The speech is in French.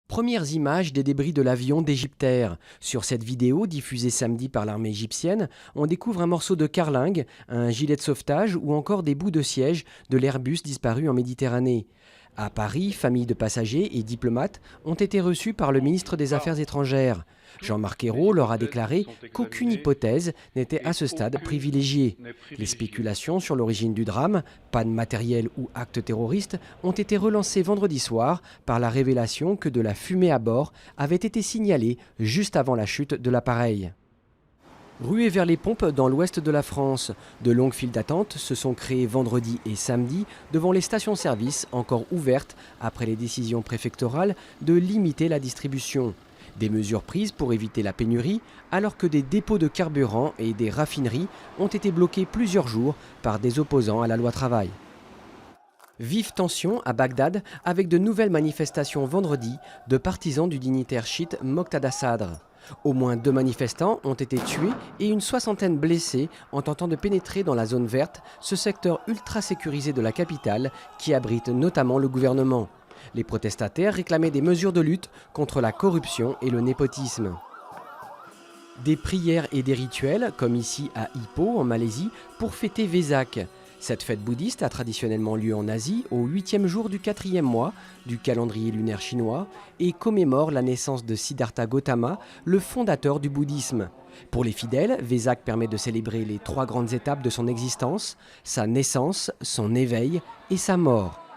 Premières images des débris de l'avion d'Égyptair. Sur cette vidéo, diffusée samedi par l'armée égyptienne, on découvre un morceau de carlingue, un gilet de sauvetage ou encore des bouts de siège de l'Airbus disparu en Méditerranée. À Paris, familles de passagers et diplomates ont été reçus par le ministre des Affaires étrangères. Jean-Marc Ayrault leur a déclaré qu'aucune hypothèse n'était à ce stade privilégiée. Les spéculations sur l'origine du drame, panne matérielle ou acte terroriste, ont été relancées vendredi soir par la révélation que de la fumée à bord avait été signalée juste avant la chute de l'appareil. Ruée vers les pompes dans l'ouest de la France, de longues files d'attente se sont créées vendredi et samedi devant les stations-service encore ouvertes après les décisions préfectorales de limiter la distribution. Des mesures prises pour éviter la pénurie alors que des dépôts de carburant et des raffineries ont été bloqués plusieurs jours par des opposants à la loi travail. Vive tension à Bagdad avec de nouvelles manifestations vendredi de partisans du dignitaire chiite Moqtada Sadr. Au moins 2 manifestants ont été tués et une soixantaine blessés en tentant de pénétrer dans la zone verte, ce secteur ultra sécurisé de la capitale qui abrite notamment le gouvernement. Les protestataires réclamaient des mesures de lutte contre la corruption et le népotisme. Des prières et des rituels, comme ici à Ipoh en Malaisie, pour fêter Vesak. Cette fête bouddhiste a traditionnellement lieu en Asie au 8e jour du 4e mois du calendrier lunaire chinois et commémore la naissance de Siddhartha Gautama, le fondateur du bouddhisme. Pour les fidèles, Vesak permet de célébrer les 3 grandes étapes de son existence, sa naissance, son éveil et sa mort.